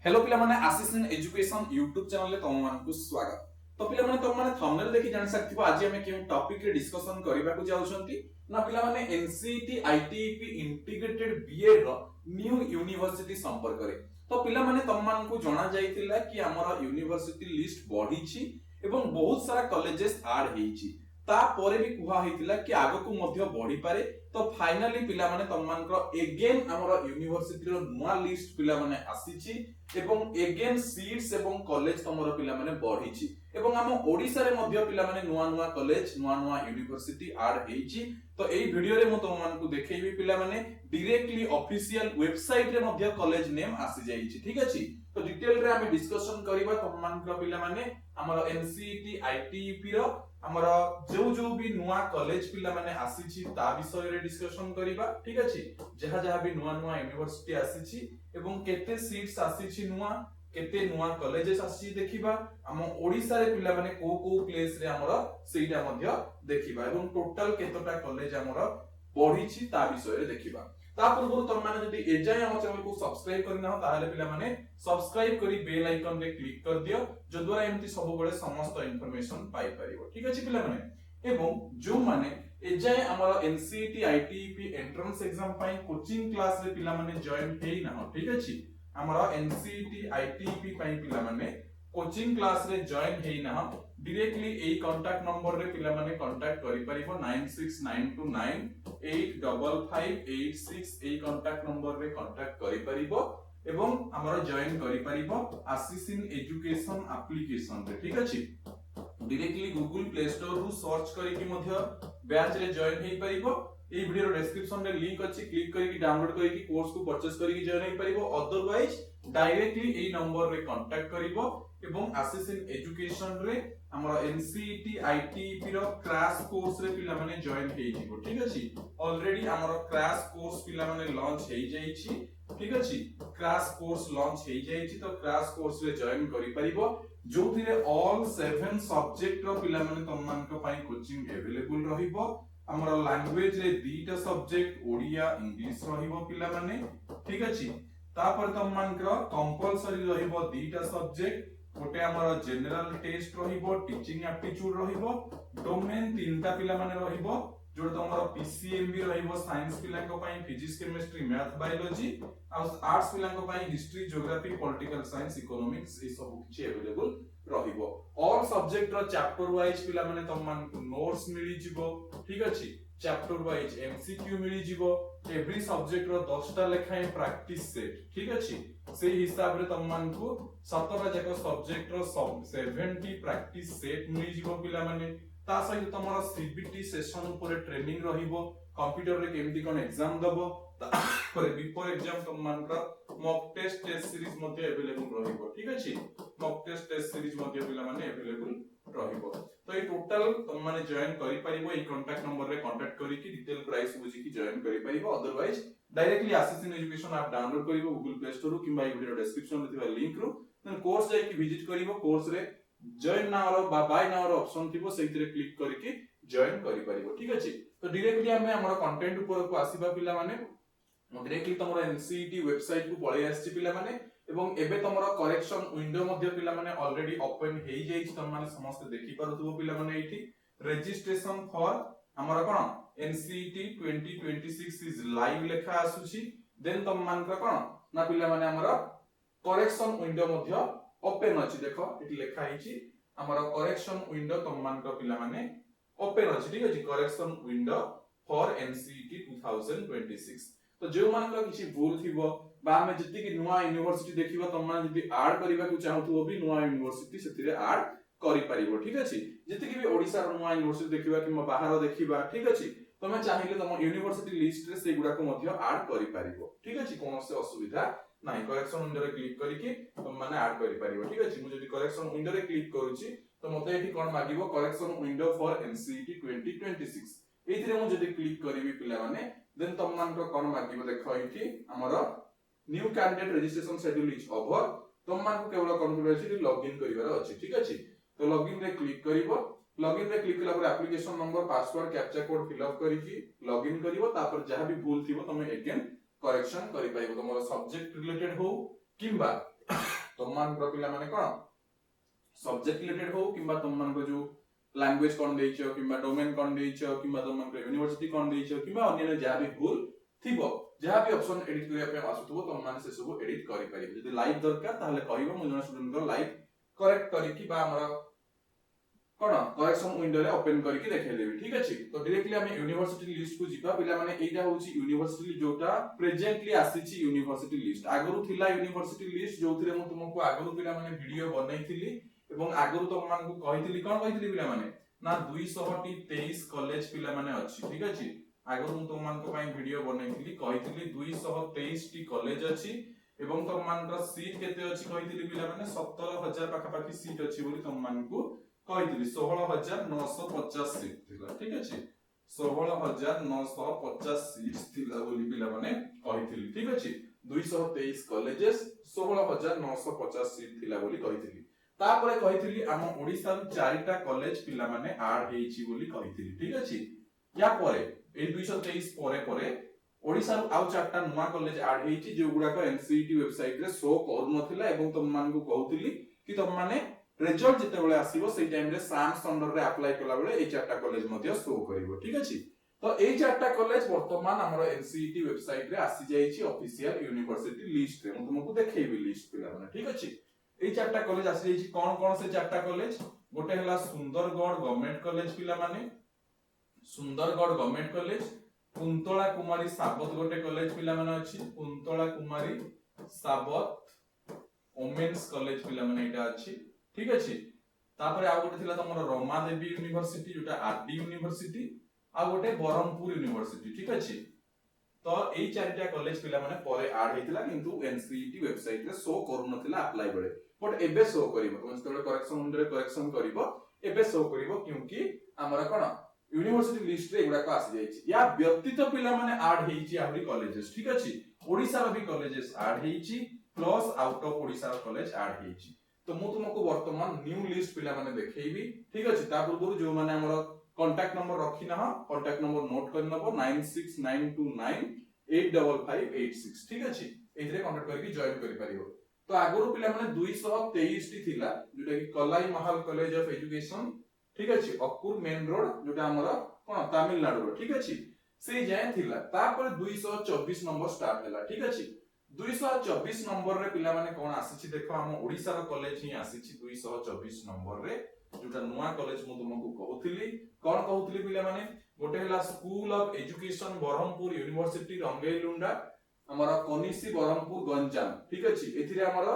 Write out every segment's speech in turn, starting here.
Hello पिला माने आशीष in education YouTube channel रे तुम मानकु स्वागत। तो पिला माने तुम माने थंबनेल देखि जानि सकथिबो आज हम केउ टॉपिक रे डिस्कशन करबा को जाउछंती ना पिला माने एनसीईटी आईटीईपी इंटीग्रेटेड बीएड रो न्यू यूनिवर्सिटी संपर्क रे। तो पिला माने तुम मानकु जणा जाइतिला कि हमर यूनिवर्सिटी लिस्ट बढ़ी छि एवं बहुत सारा कॉलेजेस ऐड हेछि ता परे भी कुहा हेतिला कि आगो को मध्य बढ़ी पारे। तो फाइनली पिला माने तुम मानकर एगेन हमर यूनिवर्सिटी रो नुवा लिस्ट पिला माने आसीछि एवं एगेन सीट्स एवं कॉलेज तमरो पिला माने बढ़ीछि एवं हम ओडिसा रे मध्य पिला माने नुवा नुवा कॉलेज नुवा नुवा यूनिवर्सिटी ऐड हेछि। तो एई वीडियो रे मु तुम मानकु देखैबी पिला माने डायरेक्टली ऑफिशियल वेबसाइट रे मध्य कॉलेज नेम आसी जाईछि। ठीक अछि तो डिटेल रे हम डिस्कशन करिबा तुम मानकर पिला माने हमर एनसीईटी आईटीईपी रो हमर जो भी नुवा कॉलेज पिला माने आसीछि ता विषय रे डिस्कशन करिबा। ठीक अछि जहा जहा भी नुवा नुवा यूनिवर्सिटी आसीछि एवं केते सीट्स आसीछि नुवा केते नुवा कॉलेजेस आसीछि देखिबा हम ओडिसा रे पिला माने को प्लेस रे हमर सेटा मध्य देखिबा एवं टोटल केतोटा कॉलेज हमर बढ़ीछि ता विषय रे देखिबा। ता पूर्व तुम माने जदि एजाय हम चैनल को सब्सक्राइब करना हो ताहाले पिला माने सब्सक्राइब करी बेल आइकन रे क्लिक कर दियो जो द्वारा एमती सब बळे समस्त इंफॉर्मेशन पाई परिबो। ठीक अछि पिला माने एवं जो माने एजाय हमर एनसीईटी आईटीईपी एंट्रेंस एग्जाम पई कोचिंग क्लास रे पिला माने जॉइन हेई ना हो। ठीक अछि हमर एनसीईटी आईटीईपी पई पिला माने कोचिंग क्लास रे जॉइन हेई ना हो डायरेक्टली एई कांटेक्ट नंबर रे पिला माने कांटेक्ट करि परिबो 9692985586 एई कांटेक्ट नंबर रे कांटेक्ट करि परिबो एवं हमर जॉइन करि परिबो आशीष इन एजुकेशन एप्लीकेशन रे। ठीक अछि डायरेक्टली गूगल प्ले स्टोर रु सर्च करि कि मध्य बैच रे जॉइन हेई परिबो। एई वीडियो रो डिस्क्रिप्शन रे लिंक अछि क्लिक करि कि डाउनलोड करि कि कोर्स को परचेस करि कि जॉइन हेई परिबो अदरवाइज डायरेक्टली एई नंबर रे कांटेक्ट करिवो एवं आशीष इन एजुकेशन रे हमर एनसीईटी आईटीईपी रो क्रैश कोर्स रे पिला माने जॉइन हेई जिवो। ठीक अछि ऑलरेडी हमर क्रैश कोर्स पिला माने लॉन्च हेई जाई छी। ठीक अछि क्रैश कोर्स लॉन्च हेई जाई छी तो क्रैश कोर्स रे जॉइन करि परिबो जोथिरे ऑल 7 सब्जेक्ट रो पिला माने तम मानक पई कोचिंग अवेलेबल रहिबो। हमर लैंग्वेज रे दीटा सब्जेक्ट ओडिया इंग्लिश रहिबो पिला माने। ठीक अछि तापर तम मानक कंपलसरी रहिबो दीटा सब्जेक्ट गोटे हमर जनरल टेस्ट रहिबो टीचिंग एप्टीट्यूड रहिबो डोमेन तीनटा पिला माने रहिबो जो तमर पीसीएमबी रहिबो साइंस पिला को पई फिजिक्स केमिस्ट्री मैथ बायोलॉजी आ आर्ट्स पिला को पई history geography political science economics ए सब किछि अवेलेबल रहिबो। ऑल सब्जेक्ट रो चैप्टर वाइज पिला माने तम मान को नोट्स मिली जिवो। ठीक अछि चैप्टर वाइज एमसीक्यू मिली जिवो एवरी सब्जेक्ट रो 10टा लेखाय प्रैक्टिस सेट। ठीक अछि से हिसाब रे तम मान को 17टा जक सब्जेक्ट रो 70 प्रैक्टिस सेट मिली जिवो पिला माने। ता सहित तमरा सीबीटी सेशन ऊपर ट्रेनिंग रहिबो कंप्यूटर रे केमती कोन एग्जाम दबो पर बिफोर एग्जाम तम मान का मॉक टेस्ट सीरीज मध्ये अवेलेबल रहिबो। ठीक अछि मॉक टेस्ट सीरीज मध्ये पिला माने अवेलेबल रहिबो। तो ए टोटल तम माने जॉइन करि परिबो ए कांटेक्ट नंबर रे कांटेक्ट करि कि डिटेल प्राइस बुझी कि जॉइन करि परिबो otherwise directly Ashish in education app download करिवो गूगल प्ले स्टोर रु किबा ए वीडियो डिस्क्रिप्शन रे थिबा लिंक रु देन कोर्स जाई कि विजिट करिवो कोर्स रे जॉइन नाउ रो बाय नाउ रो ऑप्शन थिबो सेइतरे क्लिक करि कि जॉइन करि परिबो। ठीक अछि तो डायरेक्टली हमें हमर कंटेंट ऊपर को आसीबा पिला माने डायरेक्टली तमरो एनसीईटी वेबसाइट को पळै आछि पिला माने एवं एबे तमरो करेक्शन विंडो मध्ये पिला माने ऑलरेडी ओपन हेई जाई छि तम माने समस्त देखि पारुथबो पिला माने एठी रजिस्ट्रेशन फॉर हमर कोन एनसीईटी 2026 इज लाइव लेखा आसुछि देन तम मान का कोन ना पिला माने हमर करेक्शन विंडो मध्ये ओपन अछि देखो एठी लेखा हिची हमर करेक्शन विंडो तम मान का पिला माने ओपन अछि। ठीक अछि करेक्शन विंडो फॉर एनसीईटी 2026 तो जो मान का किछि भूल थिबो बा हम जति कि नुवा यूनिवर्सिटी देखिबो तम मान जति ऐड करिबा को चाहथुबो भी नुवा यूनिवर्सिटी सेतिरे ऐड करि परिबो। ठीक अछि जति कि भी ओडिसा रो नुवा यूनिवर्सिटी देखिबा कि बाहर देखिबा। ठीक अछि तमे चाहिले तम यूनिवर्सिटी लिस्ट रे से गुडा को मध्ये ऐड करि परिबो। ठीक अछि कोनो से असुविधा नाही करेक्शन विंडो रे क्लिक करि कि तम माने ऐड करि परिबो। ठीक अछि मु जति करेक्शन विंडो रे क्लिक करूची तो मते एठी कोन मागिबो करेक्शन विंडो फॉर एनसीईटी 2026 एथिरे मु जति क्लिक करिवि पिला माने देन तम मान को कोन मागिबो देखो एठी हमरो new candidate registration schedule is over तम मान को केवल कॉन्फिगरेशन लॉगिन करिवार अछि। ठीक अछि तो लॉगिन रे क्लिक करिवो लॉगिन रे क्लिक कला पर application number password captcha code fill up करि कि लॉगिन करिवो तापर जहा भी भूल थिबो तमे अगेन करेक्शन करि पाइबो तमरो सब्जेक्ट रिलेटेड हो किंबा तुम मानकर पिला माने कोन सब्जेक्ट रिलेटेड हो किंबा तुम मानकर जो लैंग्वेज कोन देइछो किंबा डोमेन कोन देइछो किंबा तुम मानकर यूनिवर्सिटी कोन देइछो किंबा अन्य जहा भी भूल थिबो जहा भी ऑप्शन एडिट करिया पे आसुथबो तुम माने से सब एडिट करि परिबो जदि लाइव दरकार ताहले कहइबो मु जन स्टूडेंट को लाइव करेक्ट करी कि बा हमरा कोन करेक्शन विंडो रे ओपन करी कि देखाइ देबी ठीक अछि तो डायरेक्टली हम यूनिवर्सिटी लिस्ट को जिबा पिला माने एटा होची यूनिवर्सिटी जोटा प्रेजेंटली आसीची यूनिवर्सिटी लिस्ट आगरु थिला यूनिवर्सिटी लिस्ट जोथिरे मु तुमको आगरु पिला माने वीडियो बनैथिली एवं आगरु तुम मान को कहिथिली कोन कहिथिली पिला माने ना 223 कॉलेज पिला माने अछि ठीक अछि आगरु मु तुम मान को पई वीडियो बनैथिली कहिथिली 223 टी कॉलेज अछि एवं तुम मान को सीट केते अछि कहिथिली पिला माने 17000 पाखा पाखी सीट अछि बोली तुम मान को कहिथिली 16950 सीट थिला ठीक अछि 16950 सीट थिला बोली पिला माने कहिथिली ठीक अछि 223 कॉलेजेस 16950 सीट थिला बोली कहिथिली तापरे कहिथिली हम ओडिसा रो चारिटा कॉलेज पिला माने ऐड हेछि बोली कहिथिली ठीक अछि या परे ए 223 परे परे ओडिसा रो आउ चारटा नुवा कॉलेज ऐड हेछि जे गुडा को एनसीईटी वेबसाइट रे शो कर नथिला एवं तुम मान को कहउतिली कि तुम माने रिजल्ट जते बेले आसीबो सेई टाइम रे साम्स अंडर रे अप्लाई कला बेले ए चारटा कॉलेज मध्ये शो करिवो ठीक अछि तो ए चारटा कॉलेज वर्तमान हमर एनसीईटी वेबसाइट रे आसी जाईछि ऑफिशियल यूनिवर्सिटी लिस्ट रे म तुमको देखेबी लिस्ट पिला माने ठीक अछि ए चारटा कॉलेज आसी जाईछि कोन से चारटा कॉलेज गोटे हला सुंदरगढ़ गवर्नमेंट कॉलेज पिला माने सुंदरगढ़ गवर्नमेंट कॉलेज कुंतला कुमारी साबत गोटे कॉलेज पिला माने अछि कुंतला कुमारी साबत वोमेन्स कॉलेज पिला माने एटा अछि ठीक अछि तापरे आ गोटे थिला तमरो रमा देवी यूनिवर्सिटी जोटा आरडी यूनिवर्सिटी आ गोटे बरहमपुर यूनिवर्सिटी ठीक अछि तो एई चारटा कॉलेज पिला माने परे ऐड हेतिला किंतु एनसीईटी वेबसाइट रे शो करू नथिला अप्लाई बेले बट एबे शो करिवो तुम जेतबे करेक्शन विंडो रे करेक्शन करिवो एबे शो करिवो क्योंकि हमरा कोन यूनिवर्सिटी लिस्ट रे एगुडा को आसी जाईछि या व्यक्तित्व पिला माने ऐड हेछि आहुरी कॉलेजेस ठीक अछि ओडिसा रो भी कॉलेजेस ऐड हेछि प्लस आउट ऑफ ओडिसा रो कॉलेज ऐड हेछि तो मु तुमको वर्तमान न्यू लिस्ट पिला माने देखैबी ठीक अछि ता पूर्व जो माने हमर कांटेक्ट नंबर रखि ना कांटेक्ट नंबर नोट कर नबो 9692985586 ठीक अछि एथरे कांटेक्ट करके जॉइन करि परिबो तो आगरो पिला माने 223 टी थिला जोटा कि कलाई महल कॉलेज ऑफ एजुकेशन ठीक अछि अकुर मेन रोड जोटा हमर कोन तमिलनाडु रो ठीक अछि से जाय थिला तापर 224 नंबर स्टार्ट हैला ठीक अछि 224 नंबर रे पिला माने कोन आसीछि देखो हम ओडिसा रो कॉलेज ही आसीछि 224 नंबर रे जोटा नुवा कॉलेज मु तुमको कहउथिली कोन कहउथिली पिला माने गोटे हला school of education Berhampur university Rangeilunda हमर कोनिसी बरहमपुर गंजाम ठीक अछि एथिरे हमर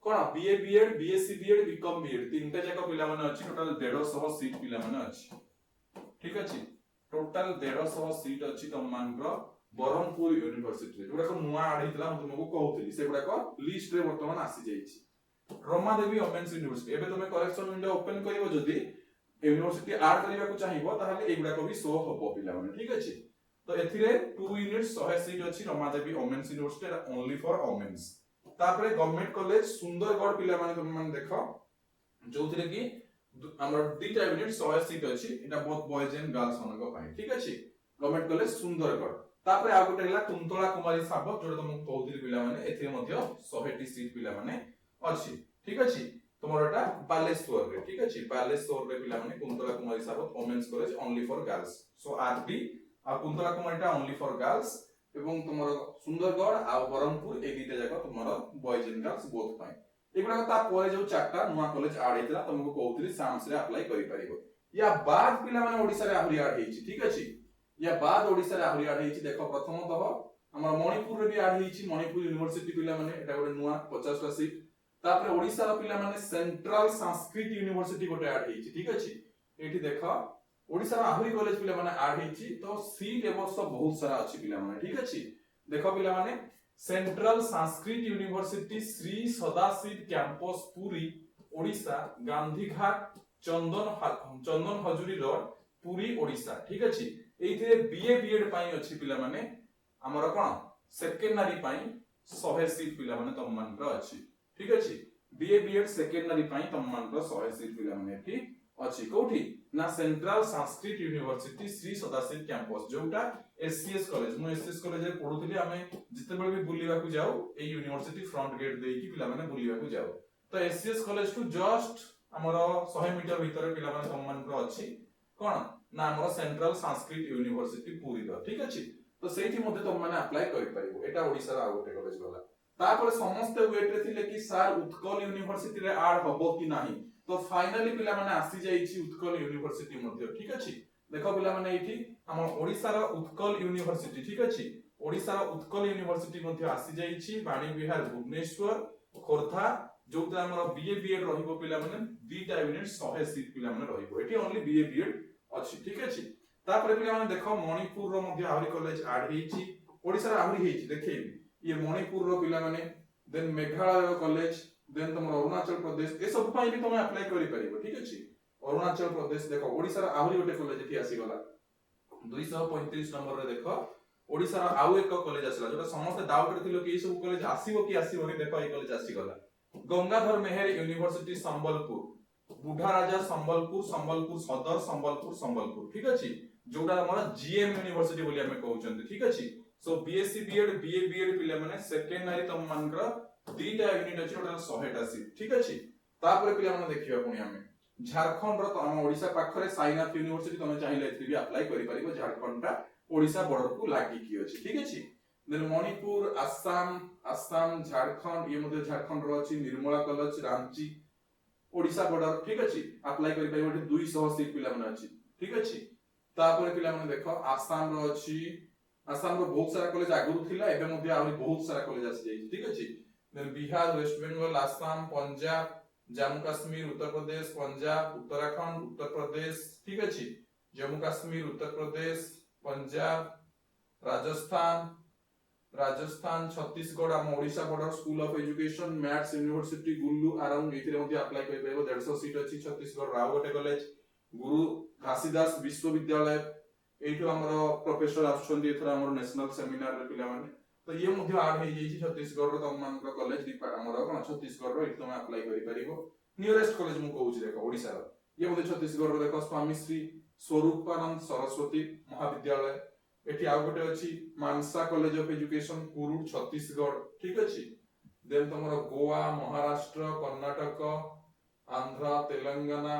कोन BA BEd BSc BEd BCom BEd तीनटा जाक पिला माने अछि टोटल 150 सीट पिला माने अछि ठीक अछि टोटल 150 सीट अछि तम मानकर बरहमपुर यूनिवर्सिटी जोडा को नुवा आडितला हम तुमको कहउथिली से गुडा को लिस्ट रे वर्तमान आसी जाईछि रमा देवी वोमेन्स यूनिवर्सिटी एबे तुमे करेक्शन विंडो ओपन करिवो जदी यूनिवर्सिटी ऐड करिवा को चाहिबो ताहाले एगुडा को भी शो होबो पिला माने ठीक अछि तो एथिरे 2 यूनिट्स 100 सीट अछि Rama Devi women's university only for women's तापरे गवर्नमेंट कॉलेज सुंदरगढ़ पिला माने तुम माने देखो जोथिरे कि हमर दुटा यूनिट 100 सीट अछि एटा बहुत बॉयज एंड गर्ल्स मनक पाई ठीक अछि गवर्नमेंट कॉलेज सुंदरगढ़ तापरे आ गोटे हला कुंतला कुमारी साबत जोटा तुमको कहउथिली पिला माने एथिरे मध्ये 100 टी सीट पिला माने अछि ठीक अछि तुमरटा बालेश्वर रे ठीक अछि बालेश्वर रे पिला माने Kuntala Kumari Sabat women's college only for girls so RD आ कुंतला कुमारीटा ओनली फॉर गर्ल्स एवं तुमर सुंदरगढ़ आ बरहमपुर ए दुटा जगह तुमर बॉयज एंड गर्ल्स बोथ पाई एगुडा ता परे जो चारटा नुवा कॉलेज ऐड हेतला तुमको कहउथिली साम्स रे अप्लाई करि परिबो या बाद पिला माने ओडिसा रे आहुरी ऐड हेछि ठीक अछि या बाद ओडिसा रे आहुरी ऐड हेछि देखो प्रथमतः हमर मणिपुर रे भी ऐड हेछि मणिपुर यूनिवर्सिटी पिला माने एटा गोटे नुवा 50 टा सीट तापर ओडिसा रो पिला माने सेंट्रल संस्कृत यूनिवर्सिटी गोटे ऐड हेछि ठीक अछि एठी देखो ओडिसा रो आहुरी कॉलेज पिला माने ऐड हेछि तो सीट एवर्ष बहुत सारा अछि पिला माने ठीक अछि देखो पिला माने central Sanskrit university Shri Sadashiv campus Puri Odisha Gandhi Ghat Chandan Hazuri road Puri Odisha ठीक अछि एथिरे बीए बीएड पाई अछि पिला माने हमर कोन सेकेंडरी पाई 100 सीट पिला माने तम मानकर अछि ठीक अछि बीए बीएड सेकेंडरी पाई तम मानकर 100 सीट पिला माने एठी अछि कोठी ना central Sanskrit university Shri Sadashiv campus जोटा एससीएस कॉलेज मु एससीएस कॉलेज रे पढुथली आमे जितेबेले भी बुलिबा को जाऊ ए यूनिवर्सिटी फ्रंट गेट देई कि पिला माने बुलिबा को जाऊ तो एससीएस कॉलेज टू जस्ट हमर 100 मीटर भीतर पिला माने सम्मान को अछि कोन ना हमर सेंट्रल संस्कृत यूनिवर्सिटी पूरी द ठीक अछि तो सेठी मध्ये तुम माने अप्लाई करि परिबो एटा ओडिसा रा आउटे कॉलेज गला तापर समस्त वेट रे थिले कि सर उत्कल यूनिवर्सिटी रे ऐड हबो कि नाही तो फाइनली पिला माने आसी जाईची उत्कल यूनिवर्सिटी मध्ये ठीक अछि देखो पिला माने एठी हम ओडिसा रा उत्कल यूनिवर्सिटी ठीक अछि ओडिसा रा उत्कल यूनिवर्सिटी मध्ये आसी जाईची बाणी विहार भुवनेश्वर खोरधा जोटा हमर बीए बीएड रहिबो पिला माने दुईटा यूनिट 100 सीट पिला माने रहिबो एठी ओनली बीए बीएड अछि ठीक अछि तापर पिला माने देखो मणिपुर रो मध्ये आवरी कॉलेज ऐड हेची ओडिसा रा आवरी हेची देखैबी ये मणिपुर रो पिला माने देन मेघालय कॉलेज देन तुम अरुणाचल प्रदेश ए सब पाई भी तुम अप्लाई करि परिबो ठीक अछि अरुणाचल प्रदेश देखो ओडिसा रा आवरी गोटे कॉलेज एठी आसी गला 235 नंबर रे देखो ओडिसा रा आउ एक कॉलेज आसला जोटा समस्त डाउट रे थिलो कि ए सब कॉलेज आसीबो कि आसीबोनी देखो ए कॉलेज आसी गला गंगाधर मेहर यूनिवर्सिटी संबलपुर बुढ़ा राजा संबलपुर संबलपुर सदर संबलपुर ठीक अछि जोटा हमरा जीएम यूनिवर्सिटी बोली हमें कहउचंती ठीक अछि so BSc BEd BA BEd पिला माने सेकेंडरी तम मानकर दीटा यूनिट अछि ओटा 100 टा सीट ठीक अछि तापर पिला माने देखिबा पुनी हमें झारखंड रो तो हम ओडिसा पाखरे साइनाथ यूनिवर्सिटी तमे चाहिले एथि भी अप्लाई करि परिबो झारखंड टा ओडिसा बॉर्डर को लागि की अछि ठीक अछि देन मणिपुर आसाम झारखंड ये मध्ये झारखंड रो अछि निर्मला कॉलेज रांची ओडिसा बॉर्डर ठीक अछि अप्लाई करि परिबो 200 सीट पिला माने अछि ठीक अछि तापर पिला माने देखो आसाम रो अछि आसाम रो बहुत सारा कॉलेज आगुरु थिला एबे मध्ये आउरी बहुत सारा कॉलेज आसी जाई ठीक अछि देन बिहार वेस्ट बंगाल आसाम पंजाब जम्मू कश्मीर उत्तर प्रदेश पंजाब उत्तराखंड उत्तर प्रदेश ठीक अछि जम्मू कश्मीर उत्तर प्रदेश पंजाब राजस्थान छत्तीसगढ़ हम Odisha border school of education maths university गुल्लू आराउंड एथिरे मध्ये अप्लाई करि परबो 150 सीट अछि छत्तीसगढ़ राव गोटे कॉलेज गुरु घासीदास विश्वविद्यालय एठो हमर प्रोफेसर आछन्ती एथरा हमर नेशनल सेमिनार रे पिला माने तो ये मध्ये आड हे जेछि छत्तीसगढ़ रो तममान को कॉलेज हमर कोन छत्तीसगढ़ रो एठो अप्लाई करि परिबो नियरेस्ट कॉलेज मु कहउछि देखो ओडिसा रो ये मध्ये छत्तीसगढ़ रो देखो स्वामी श्री स्वरूपानंद सरस्वती महाविद्यालय एठी आ गोटे अछि मानसा college of education Kurud Chhattisgarh ठीक अछि देन तमरो गोवा महाराष्ट्र कर्नाटक आंध्र तेलंगाना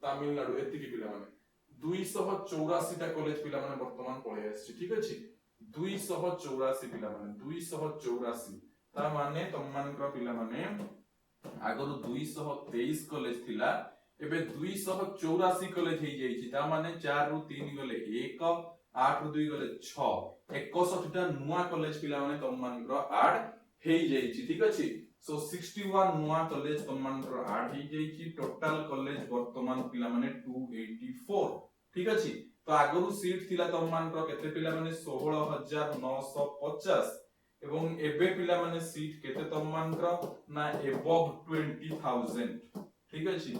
तमिलनाडु एति की पिला माने 284 टा कॉलेज पिला माने वर्तमान पळे आछि ठीक अछि 284 पिला माने 284 ता माने तममान को पिला माने आगरो 223 कॉलेज थिला एबे 284 कॉलेज हे जाई छि ता माने 4 रु 3 गले 1 8 रु 2 गले 6 61 टा नुवा कॉलेज पिला माने तममान को ऐड हे जाई छि ठीक अछि सो 61 नुवा कॉलेज तममान को ऐड हे जाई छि टोटल कॉलेज वर्तमान पिला माने 284 ठीक अछि तो आगरु सीट थिला तममान को केते पिला माने 16950 एवं एबे पिला माने सीट केते तममान को ना एबव 20000 ठीक अछि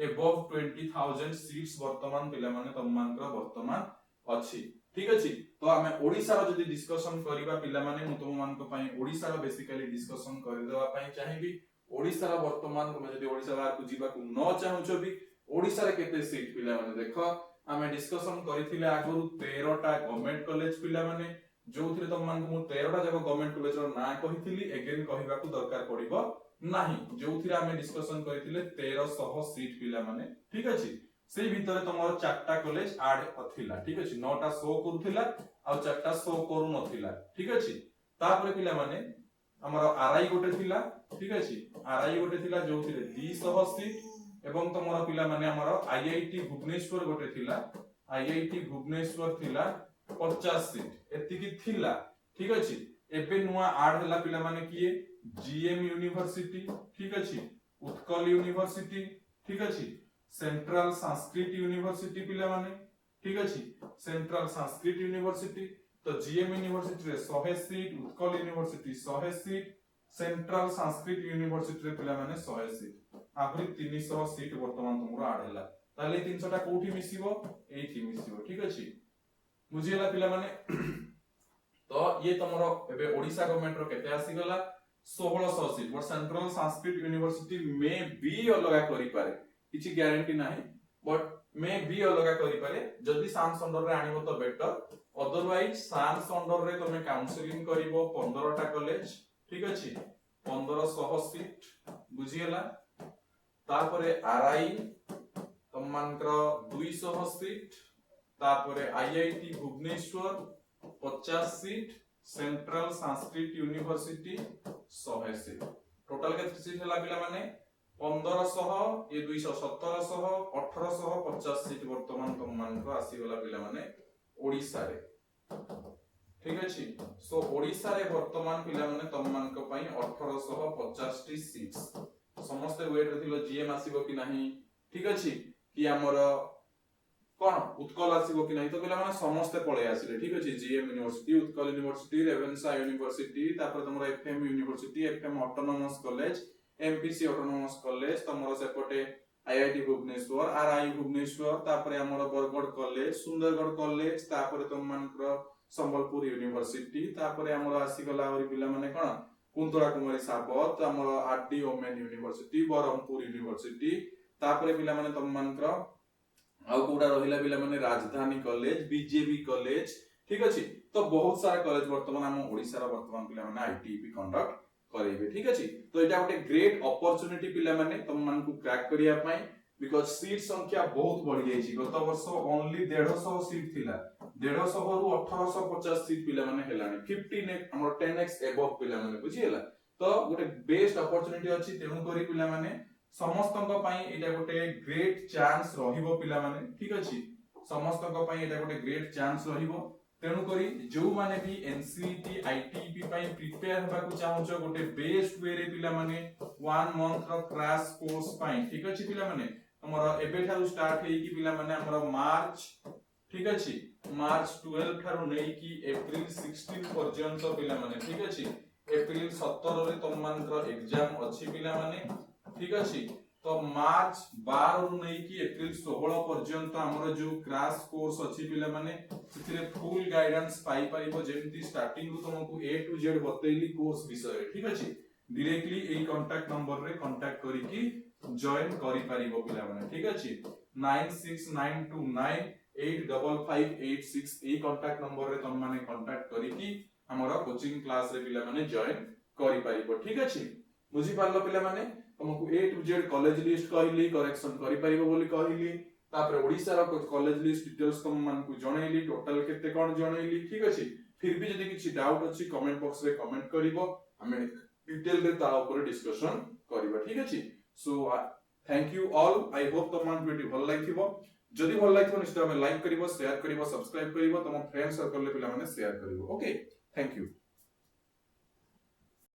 एबव 20000 सीट्स वर्तमान पिला माने तममान को वर्तमान अछि ठीक अछि तो हमें ओडिसा रो जदी डिस्कशन करिबा पिला माने मु तममान को पई ओडिसा रो बेसिकली डिस्कशन करि देबा पई चाहिबी ओडिसा रो वर्तमान को जदी ओडिसा बाहर को जीवा को न चाहउछो भी ओडिसा रे केते सीट पिला माने देखो आमे डिस्कशन करिथिले आगरु 13 टा गवर्नमेंट कॉलेज पिला माने जोथिरे तममान को मु 13 टा जगह गवर्नमेंट कॉलेज रो ना कहिथिली अगेन कहिबा को दरकार पड़िबो नाही जोथिरे आमे डिस्कशन करिथिले 1300 सीट पिला माने ठीक अछि सेही भितरे तमरो 4टा कॉलेज ऐड अथिला ठीक अछि 9टा शो करूथिला आ 4टा शो करू नथिला ठीक अछि तापर पिला माने हमर आरआई गोटे थिला ठीक अछि आरआई गोटे थिला जोथिरे 200 सीट एवं तमरो पिला माने हमर आईआईटी भुवनेश्वर गोटे थिला आईआईटी भुवनेश्वर थिला 50 सीट एति की थिला ठीक अछि एबे नुवा ऐड हला पिला माने किए जीएम यूनिवर्सिटी ठीक अछि उत्कल यूनिवर्सिटी ठीक अछि सेंट्रल संस्कृत यूनिवर्सिटी पिला माने ठीक अछि सेंट्रल संस्कृत यूनिवर्सिटी तो जीएम यूनिवर्सिटी रे 100 seat Utkal university 100 seat central Sanskrit university रे पिला माने 100 सीट आखरी 300 सीट वर्तमान तुमरो ऐड हला ताले 300 टा कोठी मिसिबो एठी मिसिबो ठीक अछि बुझियला पिला माने तो ये तमरो एबे ओडिसा गवर्नमेंट रो केते आसी गला 1600 seat but central Sanskrit university में भी अलगा करि पारे किछि गारंटी नाही बट मे बी अलग करि पारे जदि सान्स अंडर रे आनिबो तो बेटर अदरवाइज सान्स अंडर रे तमे काउंसलिंग करिवो 15 टा कॉलेज ठीक अछि 1500 सीट बुझियला तापरे आरआई तममानकर 200 सीट तापरे IIT Bhubaneswar 50 seat central Sanskrit university 100 seat total केते सीट हला पिला माने 1500 ये 200 1700 1850 सीट वर्तमान तममानकर आसी गला पिला माने ओडिसा रे ठीक अछि सो ओडिसा रे वर्तमान पिला माने तममानक पई 1850 टी सीट्स समस्त वेट रथिलो जीएम आसीबो कि नाही ठीक अछि कि हमर कोन उत्कल आसीबो कि नाही तो पिला माने समस्त पळे आसीले ठीक अछि GM university Utkal university Ravenshaw university तापर तमरो FM university FM autonomous college MPC autonomous college तमरो सेपटे आईआईटी भुवनेश्वर आरआई भुवनेश्वर तापर हमर बरगढ़ कॉलेज सुंदरगढ़ कॉलेज तापर तममानकर संबलपुर यूनिवर्सिटी तापर हमर आसी गला और पिला माने कोन कुंतला कुमारी सापत हमर RD women university Berhampur university तापर पिला माने तममानकर आउ कोडा रहिला पिला माने राजधानी कॉलेज बीजेबी कॉलेज ठीक अछि तो बहुत सारा कॉलेज वर्तमान हम ओडिसा रा वर्तमान पिला माने आईटीपी कंडक्ट करेबे ठीक अछि तो एटा गोटे ग्रेट अपॉर्चुनिटी पिला माने तम मान को क्रैक करिया पई बिकॉज़ सीट संख्या बहुत बढ़ी जाई छी गत वर्ष ओनली 150 सीट थिला 150 रु 1850 सीट पिला माने हेलानी 15 हमर 10x एबव पिला माने बुझियला तो गोटे बेस्ट अपॉर्चुनिटी अछि तेनु करी पिला माने समस्तक पई एटा गोटे ग्रेट चांस रहिबो पिला माने ठीक अछि समस्तक पई एटा गोटे ग्रेट चांस रहिबो तेनु करी जो माने भी एनसीईटी आईटीपी पई प्रिपेयर होबा को चाहउछो गोटे बेस्ट वे रे पिला माने 1 मंथ रो क्रैश कोर्स पई ठीक अछि पिला माने हमर एबे थारु स्टार्ट हेई कि पिला माने हमर मार्च ठीक अछि मार्च 12 थारु नै कि अप्रैल 16 पर्यंत पिला माने ठीक अछि अप्रैल 17 रे तम मानकर एग्जाम अछि पिला माने ठीक अछि तो मार्च 12 रु नै कि अप्रैल 16 पर्यंत हमर जो क्रैश कोर्स अछि पिला माने सिथिरे फुल गाइडेंस पाई पाइबो जेमति स्टार्टिंग रु तुमको ए टू जेड बतैली कोर्स विषय ठीक अछि डायरेक्टली एई कांटेक्ट नंबर रे कांटेक्ट करी कि जॉइन करि पारिबो पिला माने ठीक अछि 9692985586 एई कांटेक्ट नंबर रे तुम माने कांटेक्ट करी कि हमर कोचिंग क्लास रे पिला माने जॉइन करि पारिबो ठीक अछि बुझि पारलो पिला माने तुमको ए टू जेड कॉलेज लिस्ट कहली करेक्शन करि पारिबो बोली कहली तापर ओडिसा रो कॉलेज लिस्ट डिटेल्स तुम मान को जणैली टोटल केते कोन जणैली ठीक अछि फिर भी जदि किछि डाउट अछि कमेंट बॉक्स रे कमेंट करिवो हमें डिटेल रे ता ऊपर डिस्कशन करिवो ठीक अछि so thank you all I hope तुम मान वीडियो भल लागिथिबो जदि भल लागिथिबो निश्चय में लाइक करिवो शेयर करिवो सब्सक्राइब करिवो तुम फ्रेंड सर्कल ले पिला माने शेयर करिवो ओके थैंक यू